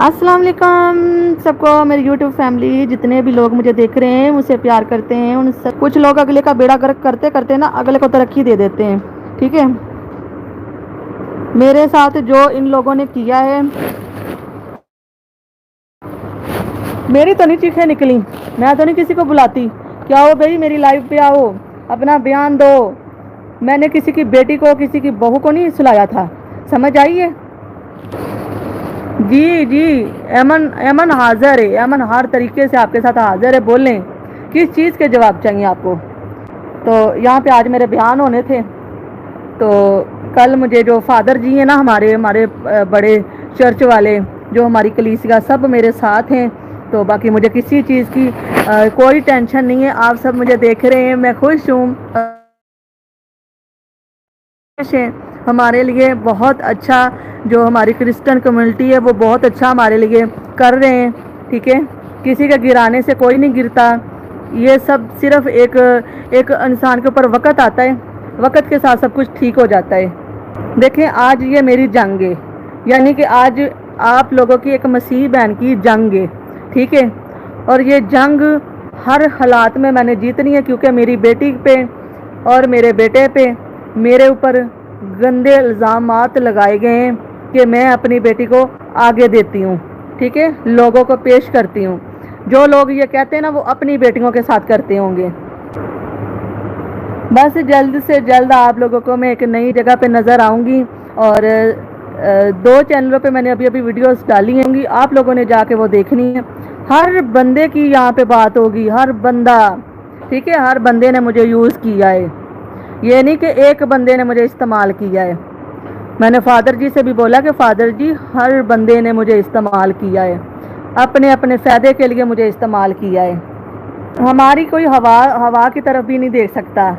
अस्सलाम वालेकुम सबको, मेरी यूट्यूब फैमिली जितने भी लोग मुझे देख रहे हैं, मुझसे प्यार करते हैं, उन सब कुछ लोग अगले का बेड़ा गर्क करते करते ना अगले को तरक्की दे देते हैं। ठीक है, मेरे साथ जो इन लोगों ने किया है, मेरी तो नहीं चीखें निकली। मैं तो नहीं किसी को बुलाती कि आओ भाई मेरी लाइफ पे आओ, अपना बयान दो। मैंने किसी की बेटी को, किसी की बहू को नहीं सुलाया था। समझ आई है? जी जी, एमन एमन हाजिर है, एमन हर तरीके से आपके साथ हाजिर है। बोल लें किस चीज़ के जवाब चाहिए आपको। तो यहाँ पे आज मेरे बयान होने थे, तो कल मुझे जो फादर जी हैं ना, हमारे हमारे बड़े चर्च वाले, जो हमारी कलीसिया, सब मेरे साथ हैं। तो बाकी मुझे किसी चीज़ की कोई टेंशन नहीं है। आप सब मुझे देख रहे हैं, मैं खुश हूँ। हमारे लिए बहुत अच्छा, जो हमारी क्रिश्चियन कम्युनिटी है वो बहुत अच्छा हमारे लिए कर रहे हैं। ठीक है, किसी के गिराने से कोई नहीं गिरता। ये सब सिर्फ एक एक इंसान के ऊपर वक़्त आता है, वक़्त के साथ सब कुछ ठीक हो जाता है। देखें, आज ये मेरी जंग है, यानी कि आज आप लोगों की एक मसीह बहन की जंग है। ठीक है, और ये जंग हर हालात में मैंने जीतनी है, क्योंकि मेरी बेटी पे और मेरे बेटे पे मेरे ऊपर गंदे इल्ज़ामात लगाए गए हैं कि मैं अपनी बेटी को आगे देती हूँ। ठीक है, लोगों को पेश करती हूँ। जो लोग ये कहते हैं ना, वो अपनी बेटियों के साथ करते होंगे। बस जल्द से जल्द आप लोगों को मैं एक नई जगह पे नज़र आऊँगी, और 2 चैनलों पे मैंने अभी अभी वीडियोस डाली होंगी, आप लोगों ने जाके वो देखनी है। हर बंदे की यहाँ पे बात होगी, हर बंदा। ठीक है, हर बंदे ने मुझे यूज़ किया है, ये नहीं कि एक बंदे ने मुझे इस्तेमाल किया है। मैंने फादर जी से भी बोला कि फादर जी, हर बंदे ने मुझे इस्तेमाल किया है, अपने अपने फ़ायदे के लिए मुझे इस्तेमाल किया है। हमारी कोई हवा हवा की तरफ भी नहीं देख सकता।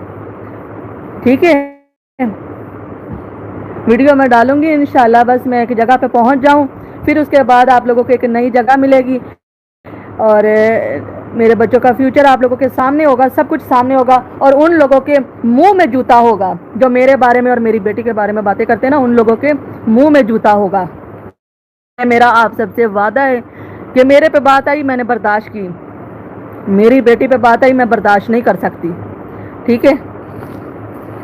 ठीक है, वीडियो मैं डालूंगी इंशाल्लाह। बस मैं एक जगह पे पहुंच जाऊं, फिर उसके बाद आप लोगों को एक नई जगह मिलेगी, और मेरे बच्चों का फ्यूचर आप लोगों के सामने होगा, सब कुछ सामने होगा। और उन लोगों के मुंह में जूता होगा जो मेरे बारे में और मेरी बेटी के बारे में बातें करते हैं ना, उन लोगों के मुंह में जूता होगा। मेरा आप सबसे वादा है कि मेरे पे बात आई मैंने बर्दाश्त की, मेरी बेटी पे बात आई मैं बर्दाश्त नहीं कर सकती। ठीक है,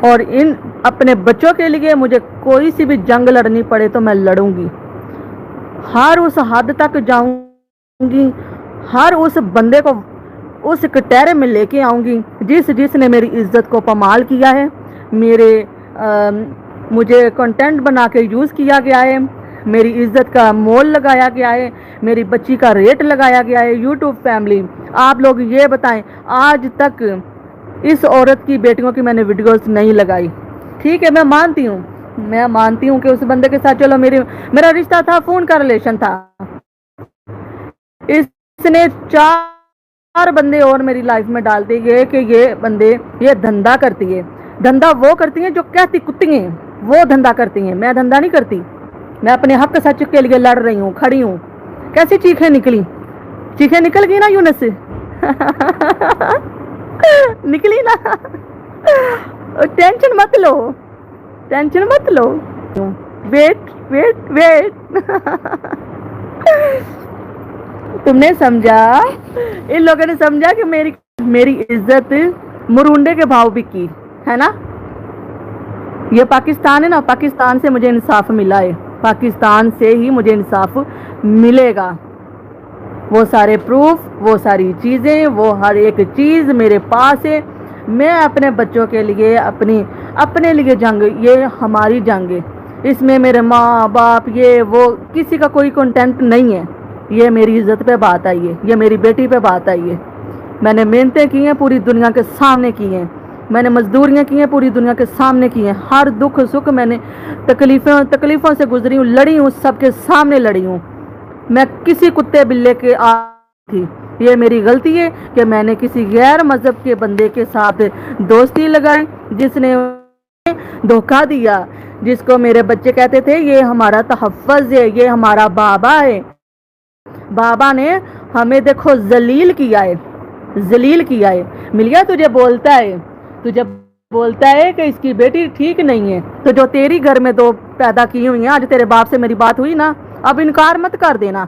और इन अपने बच्चों के लिए मुझे कोई सी भी जंग लड़नी पड़े तो मैं लड़ूंगी, हर उस हद तक जाऊंगी, हर उस बंदे को उस कटहरे में लेके आऊंगी जिसने मेरी इज्जत को पमाल किया है, मुझे कंटेंट बना के यूज़ किया गया है, मेरी इज्जत का मोल लगाया गया है, मेरी बच्ची का रेट लगाया गया है। यूट्यूब फैमिली, आप लोग ये बताएं, आज तक इस औरत की बेटियों की मैंने वीडियोस नहीं लगाई। ठीक है, मैं मानती हूँ कि उस बंदे के साथ चलो मेरा रिश्ता था, फ़ोन का रिलेशन था। इसने 4 बंदे और मेरी लाइफ में डाल दिए कि ये बंदे ये धंधा करती है। धंधा वो करती हैं जो कहती कुत्ती हैं, वो धंधा करती हैं। मैं धंधा नहीं करती, मैं अपने हक सच के लिए लड़ रही हूँ, खड़ी हूँ। कैसी चीखें निकली? चीखें निकल गई ना यूनस से? निकली ना? टेंशन मत लो, टेंशन मत लो। Wait wait wait. तुमने समझा, इन लोगों ने समझा कि मेरी इज्जत मुरुंडे के भाव बिकी है ना। ये पाकिस्तान है ना, पाकिस्तान से मुझे इंसाफ मिला है, पाकिस्तान से ही मुझे इंसाफ मिलेगा। वो सारे प्रूफ, वो सारी चीज़ें, वो हर एक चीज़ मेरे पास है। मैं अपने बच्चों के लिए अपने लिए जंग, ये हमारी जंग है। इसमें मेरे माँ बाप ये वो किसी का कोई कंटेंट नहीं है। ये मेरी इज्जत पे बात आई है, ये मेरी बेटी पे बात आई है। मैंने मेहनतें की हैं, पूरी दुनिया के सामने की हैं, मैंने मजदूरियाँ की हैं, पूरी दुनिया के सामने की हैं। हर दुख सुख मैंने तकलीफ़ों से गुजरी हूँ, लड़ी हूँ, सबके सामने लड़ी हूँ। मैं किसी कुत्ते बिल्ले के आ थी। ये मेरी गलती है कि मैंने किसी गैर मजहब के बंदे के साथ दोस्ती लगाई, जिसने धोखा दिया, जिसको मेरे बच्चे कहते थे ये हमारा तहफ़्फ़ुज़ है, ये हमारा बाबा है। बाबा ने हमें देखो जलील किया है, जलील किया है। मिलिया तुझे बोलता है कि इसकी बेटी ठीक नहीं है, तो जो तेरी घर में 2 पैदा की हुई हैं, आज तेरे बाप से मेरी बात हुई ना, अब इनकार मत कर देना।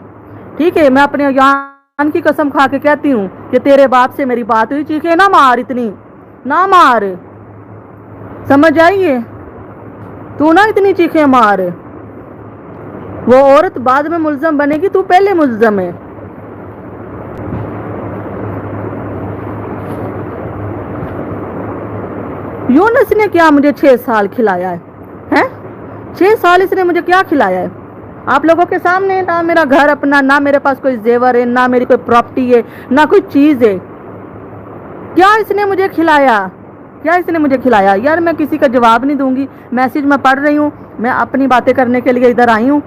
ठीक है, मैं अपने जान की कसम खा के कहती हूँ कि तेरे बाप से मेरी बात हुई, चीखे ना मार, इतनी ना मार, समझ आइए, तू ना इतनी चीखे मार। वो औरत बाद में मुल्जम बनेगी, तू पहले मुल्जम है। यूनुस ने क्या मुझे 6 साल खिलाया है? 6 साल इसने मुझे क्या खिलाया है? आप लोगों के सामने ना मेरा घर अपना, ना मेरे पास कोई जेवर है, ना मेरी कोई प्रॉपर्टी है, ना कोई चीज है। क्या इसने मुझे खिलाया? क्या इसने मुझे खिलाया? यार मैं किसी का जवाब नहीं दूंगी। मैसेज मैं पढ़ रही हूँ, मैं अपनी बातें करने के लिए इधर आई हूँ।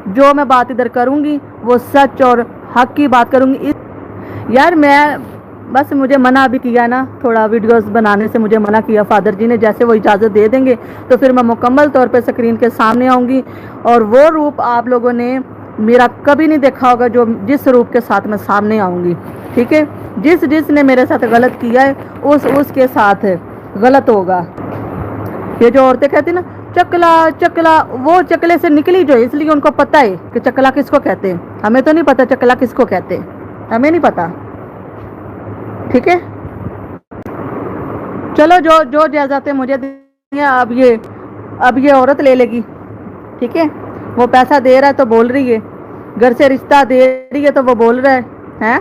जो मैं बात इधर करूंगी वो सच और हक की बात करूंगी। यार मैं बस, मुझे मना भी किया ना, थोड़ा वीडियोस बनाने से मुझे मना किया फादर जी ने। जैसे वो इजाज़त दे देंगे तो फिर मैं मुकम्मल तौर पे स्क्रीन के सामने आऊँगी, और वो रूप आप लोगों ने मेरा कभी नहीं देखा होगा जो जिस रूप के साथ मैं सामने आऊँगी। ठीक है, जिसने मेरे साथ गलत किया है उसके साथ गलत होगा। ये जो औरतें कहती ना चकला चकला, वो चकले से निकली जो, इसलिए उनको पता है कि चकला किसको कहते हैं। हमें तो नहीं पता चकला किसको कहते हैं, हमें नहीं पता। ठीक है, चलो जो जायदादें मुझे दी हैं अब ये औरत ले लेगी। ठीक है, वो पैसा दे रहा है तो बोल रही है, घर से रिश्ता दे रही है तो वो बोल रहा है, हैं?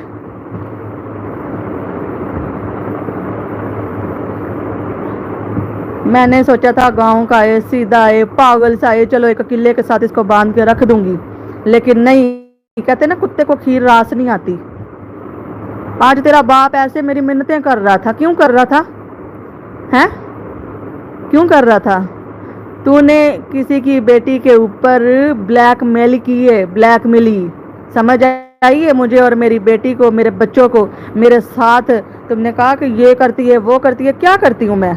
मैंने सोचा था गांव का है, सीधा है, पागल सा है, चलो एक किले के साथ इसको बांध के रख दूंगी, लेकिन नहीं। कहते ना कुत्ते को खीर रास नहीं आती। आज तेरा बाप ऐसे मेरी मिन्नतें कर रहा था, क्यों कर रहा था? हैं? क्यों कर रहा था? तूने किसी की बेटी के ऊपर ब्लैकमेल की है, ब्लैकमेली, समझ आई है? मुझे और मेरी बेटी को, मेरे बच्चों को मेरे साथ तुमने कहा कि ये करती है, वो करती है। क्या करती हूँ मैं?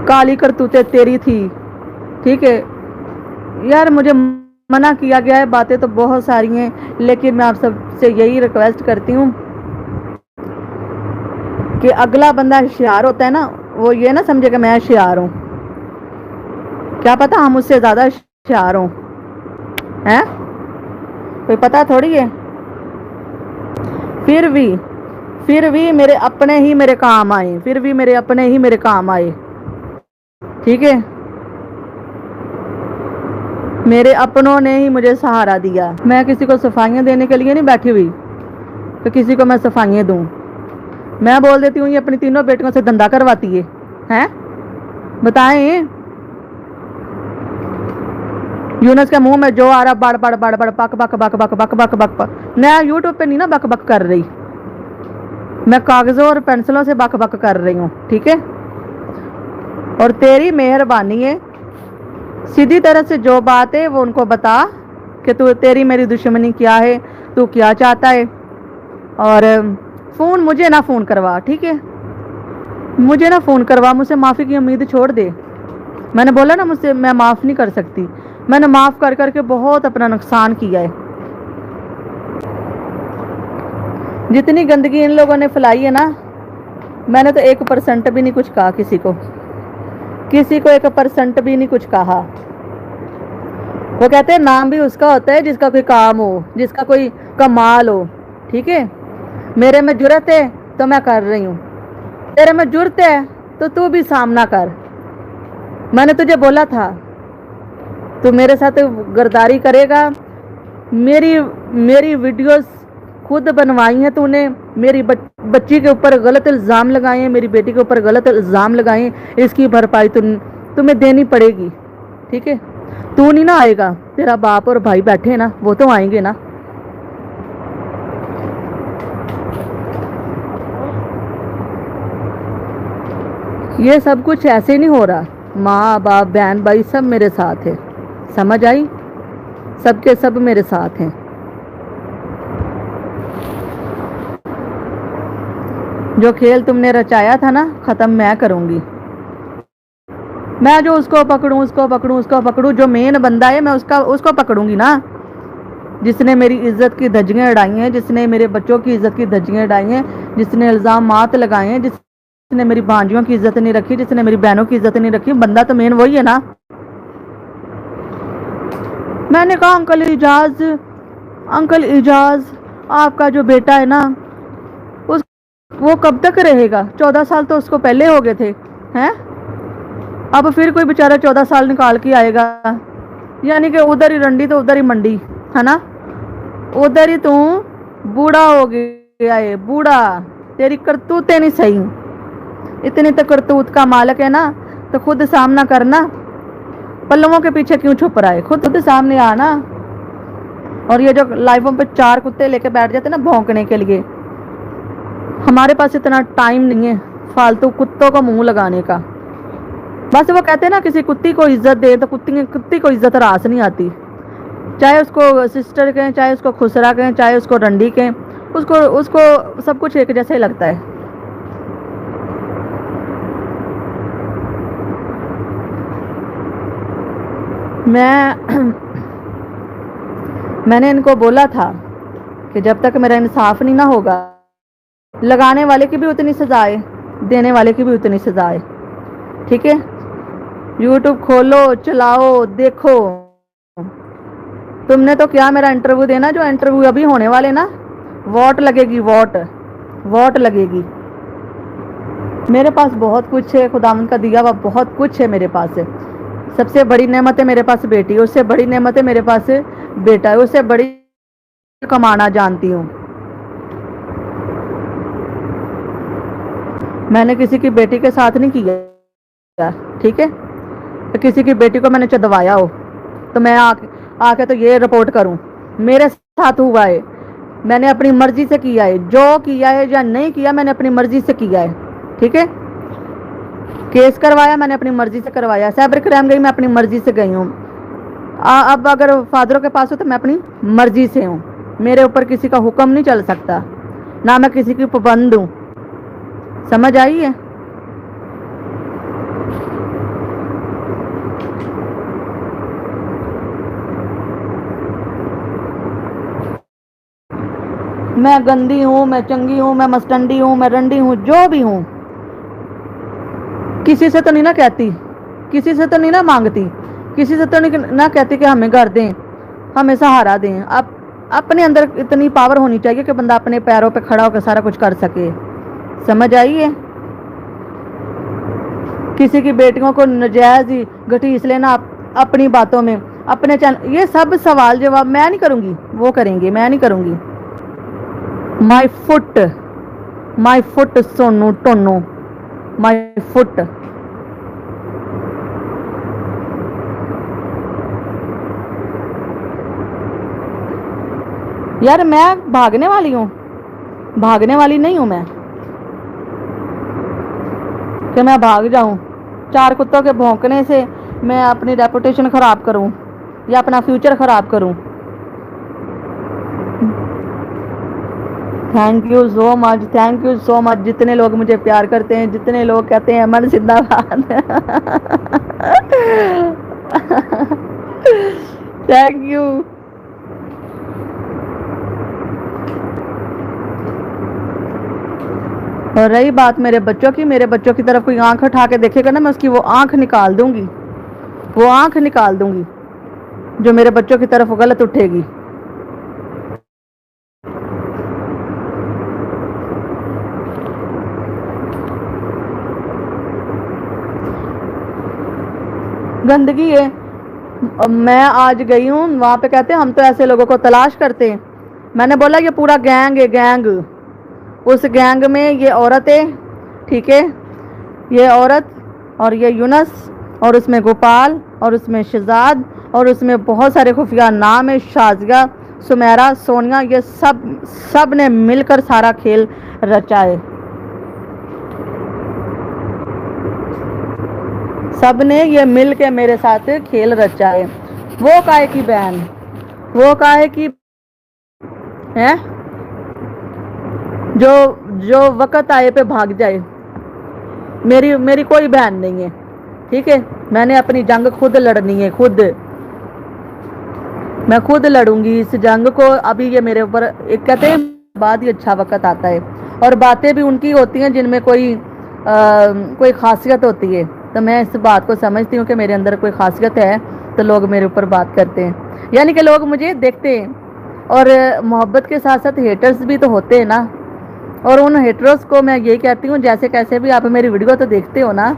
काली करतूतें तेरी थी। ठीक है यार, मुझे मना किया गया है, बातें तो बहुत सारी हैं, लेकिन मैं आप सबसे यही रिक्वेस्ट करती हूँ कि अगला बंदा होशियार होता है ना, वो ये ना समझे कि मैं होशियार हूँ। क्या पता हम उससे ज्यादा होशियार हों, हैं? कोई पता थोड़ी है। फिर भी मेरे अपने ही मेरे काम आए, फिर भी मेरे अपने ही मेरे काम आए। ठीक है, मेरे अपनों ने ही मुझे सहारा दिया। मैं किसी को सफाइयाँ देने के लिए नहीं बैठी हुई तो किसी को मैं सफाइयाँ दूँ। मैं बोल देती हूँ ये अपनी तीनों बेटियों से धंधा करवाती है, हैं? बताएं, यूनुस के मुंह में जो आ रहा बड़ बड़ बड़ बड़ बक बक बक बक बक बक बक बक। मैं यूट्यूब पे नहीं ना बक बक कर रही, मैं कागजों और पेंसिलों से बक बक कर रही हूँ। ठीक है, और तेरी मेहरबानी है, सीधी तरह से जो बात है वो उनको बता कि तू, तेरी मेरी दुश्मनी क्या है, तू क्या चाहता है। और फोन मुझे ना फोन करवा, ठीक है? मुझे ना फोन करवा, मुझसे माफी की उम्मीद छोड़ दे। मैंने बोला ना, मुझसे मैं माफ नहीं कर सकती। मैंने माफ कर करके बहुत अपना नुकसान किया है। जितनी गंदगी इन लोगों ने फैलाई है ना, मैंने तो 1% भी नहीं कुछ कहा किसी को 1% भी नहीं कुछ कहा। वो कहते हैं नाम भी उसका होता है जिसका कोई काम हो, जिसका कोई कमाल हो। ठीक है, मेरे में जुर्रत है तो मैं कर रही हूँ, तेरे में जुर्रत है तो तू भी सामना कर। मैंने तुझे बोला था तू मेरे साथ गद्दारी करेगा। मेरी वीडियोस खुद बनवाई हैं तूने, मेरी बच्ची के ऊपर गलत इल्ज़ाम लगाए हैं, मेरी बेटी के ऊपर गलत इल्ज़ाम लगाए हैं। इसकी भरपाई तुम्हें देनी पड़ेगी। ठीक है, तू नहीं ना आएगा, तेरा बाप और भाई बैठे ना, वो तो आएंगे ना। ये सब कुछ ऐसे नहीं हो रहा। माँ बाप बहन भाई सब मेरे साथ है, समझ आई? सबके सब मेरे साथ हैं। जो खेल तुमने रचाया था ना, खत्म मैं करूंगी। मैं जो उसको पकड़ूं, जो मेन बंदा है मैं उसको पकड़ूंगी ना, जिसने मेरी इज्जत की धज्जियां उड़ाई हैं, जिसने मेरे बच्चों की इज्जत की धज्जियां उड़ाई हैं, जिसने इल्जामात लगाए हैं, जिसने मेरी भांजियों की इज्जत नहीं रखी, जिसने मेरी बहनों की इज्जत नहीं रखी, बंदा तो मेन वही है ना। मैंने कहा अंकल इजाज अंकल इजाज, आपका जो बेटा है ना, उस वो कब तक रहेगा? 14 साल तो उसको पहले हो गए थे हैं। अब फिर कोई बेचारा 14 साल निकाल के आएगा? यानी कि उधर ही रंडी तो उधर ही मंडी, है ना? उधर ही तू बूढ़ा हो गया है, बूढ़ा। तेरी करतूतें नहीं सही। इतनी तो करतूत का मालिक है ना, तो खुद सामना करना। पल्लवों के पीछे क्यों छुप रहा है? खुद सामने आना। और ये जो लाइफों पे 4 कुत्ते लेके बैठ जाते ना भौंकने के लिए, हमारे पास इतना टाइम नहीं है फालतू कुत्तों को मुंह लगाने का। बस वो कहते हैं ना, किसी कुत्ती को इज्जत दे तो कुत्ती को इज्जत रास नहीं आती। चाहे उसको सिस्टर कहें, चाहे उसको खुसरा कहें, चाहे उसको रंडी कहें, उसको उसको सब कुछ एक जैसा ही लगता है। मैंने इनको बोला था कि जब तक मेरा इंसाफ नहीं ना होगा, लगाने वाले की भी उतनी सजा है, देने वाले की भी उतनी सजा है। ठीक है? यूट्यूब खोलो, चलाओ, देखो। तुमने तो क्या मेरा इंटरव्यू देना, जो इंटरव्यू अभी होने वाले ना, वोट लगेगी, वोट लगेगी। मेरे पास बहुत कुछ है, खुदावंद का दिया हुआ बहुत कुछ है मेरे पास है। सबसे बड़ी नेमत है मेरे पास बेटी, उससे बड़ी नेमत है मेरे पास बेटा है, उससे बड़ी कमाना जानती हूँ। मैंने किसी की बेटी के साथ नहीं किया, ठीक है? तो किसी की बेटी को मैंने चदवाया हो तो मैं आके तो ये रिपोर्ट करूं, मेरे साथ हुआ है, मैंने अपनी मर्जी से किया है। जो किया है या नहीं किया, मैंने अपनी मर्जी से किया है। ठीक है? केस करवाया, मैंने अपनी मर्जी से करवाया। साइबर क्राइम गई, मैं अपनी मर्जी से गई हूँ। अब अगर फादरों के पास हो तो मैं अपनी मर्जी से हूँ। मेरे ऊपर किसी का हुक्म नहीं चल सकता, ना मैं किसी की पाबंद हूँ। समझ आई है? मैं गंदी हूँ, मैं चंगी हूँ, मैं मस्टंडी हूँ, मैं रंडी हूँ, जो भी हूँ, किसी से तो नहीं ना कहती, किसी से तो नहीं ना मांगती, किसी से तो नहीं ना कहती कि हमें घर दें, हमें सहारा दें। अब अपने अंदर इतनी पावर होनी चाहिए कि बंदा अपने पैरों पे खड़ा होकर सारा कुछ कर सके। समझ आई है? किसी की बेटियों को नजायज ही घसीट लेना अपनी बातों में, अपने चैनल, ये सब सवाल जवाब मैं नहीं करूंगी, वो करेंगे, मैं नहीं करूंगी। My foot Sonu टोनू, my foot. यार मैं भागने वाली हूँ? भागने वाली नहीं हूं मैं कि मैं भाग जाऊं। 4 कुत्तों के भौंकने से मैं अपनी रेपुटेशन खराब करूं या अपना फ्यूचर खराब करूं। Thank you so much, thank you so much. जितने लोग मुझे प्यार करते हैं, जितने लोग कहते हैं अमन जिंदाबाद, थैंक यू। और रही बात मेरे बच्चों की, मेरे बच्चों की तरफ कोई आंख उठा के देखेगा ना, मैं उसकी वो आंख निकाल दूंगी, वो आंख निकाल दूंगी जो मेरे बच्चों की तरफ गलत उठेगी। गंदगी है। मैं आज गई हूँ वहां पे, कहते हैं हम तो ऐसे लोगों को तलाश करते हैं। मैंने बोला ये पूरा गैंग है, गैंग। उस गैंग में ये औरत है, ठीक है? ये औरत और ये यूनस और उसमें गोपाल और उसमें शहजाद और उसमें बहुत सारे खुफिया नाम है, शाजिया, सुमेरा, सोनिया, ये सब ने मिलकर सारा खेल रचा है। सब ने ये मिल के मेरे साथ खेल रचा है। वो काहे की बहन, वो काहे की है जो वक्त आए पे भाग जाए। मेरी कोई बहन नहीं है, ठीक है? मैंने अपनी जंग खुद लड़नी है, खुद मैं खुद लड़ूंगी इस जंग को। अभी ये मेरे ऊपर एक कहते हैं बाद ही अच्छा वक्त आता है, और बातें भी उनकी होती हैं जिनमें कोई खासियत होती है। तो मैं इस बात को समझती हूँ कि मेरे अंदर कोई खासियत है तो लोग मेरे ऊपर बात करते हैं, यानी कि लोग मुझे देखते हैं। और मोहब्बत के साथ साथ हेटर्स भी तो होते हैं ना। और उन हेटर्स को मैं यही कहती हूँ, जैसे कैसे भी आप मेरी वीडियो तो देखते हो ना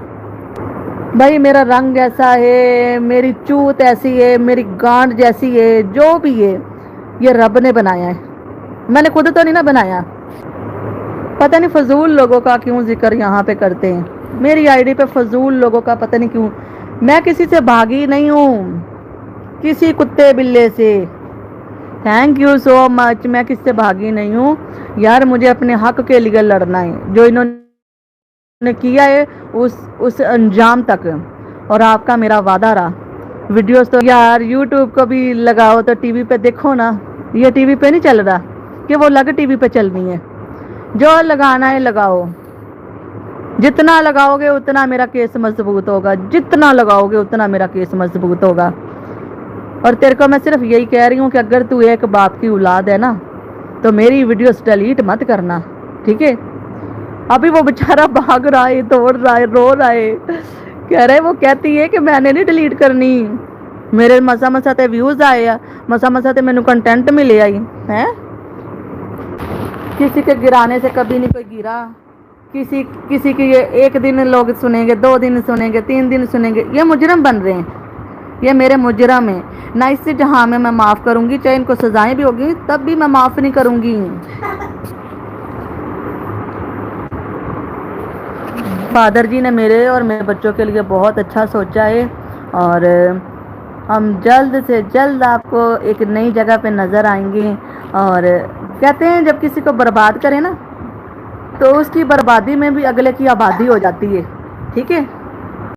भाई, मेरा रंग ऐसा है, मेरी चूत ऐसी है, मेरी गांड जैसी है, जो भी है ये रब ने बनाया है, मैंने खुद तो नहीं ना बनाया। पता नहीं फजूल लोगों का क्यों जिक्र यहाँ पे करते हैं, मेरी आईडी पे फजूल लोगों का पता नहीं क्यों। मैं किसी से भागी नहीं हूँ, किसी कुत्ते बिल्ले से। थैंक यू सो मच, मैं किससे भागी नहीं हूँ यार, मुझे अपने हक के लिए लड़ना है, जो इन्होंने किया है उस अंजाम तक। और आपका मेरा वादा रहा। वीडियोस तो यार यूट्यूब को भी लगाओ तो टीवी पे देखो ना, ये टीवी पे नहीं चल रहा कि वो अलग टीवी पे चलनी है। जो लगाना है लगाओ, जितना लगाओगे उतना मेरा केस मजबूत होगा, जितना लगाओगे उतना मेरा केस मजबूत होगा। और तेरे को मैं सिर्फ यही कह रही हूँ कि अगर तू एक बाप की औलाद है ना तो मेरी वीडियोस डिलीट मत करना, ठीक है। अभी वो बेचारा भाग रहा है, दौड़ रहा है, रो रहा है, कह रहे वो कहती है कि मैंने नहीं डिलीट करनी, मेरे मसा मसा ते व्यूज आए आ, मसा मसा ते मैनू कंटेंट मिले आई है। किसी के गिराने से कभी नहीं कोई गिरा, किसी की ये एक दिन लोग सुनेंगे, 2 दिन सुनेंगे, 3 दिन सुनेंगे, ये मुजरम बन रहे हैं, ये मेरे मुजरम है ना। इससे जहाँ मैं माफ़ करूँगी, चाहे इनको सजाएं भी होगी तब भी मैं माफ़ नहीं करूँगी। फादर जी ने मेरे और मेरे बच्चों के लिए बहुत अच्छा सोचा है, और हम जल्द से जल्द आपको एक नई जगह पे नज़र आएंगे। और कहते हैं जब किसी को बर्बाद करें ना तो उसकी बर्बादी में भी अगले की आबादी हो जाती है, ठीक है।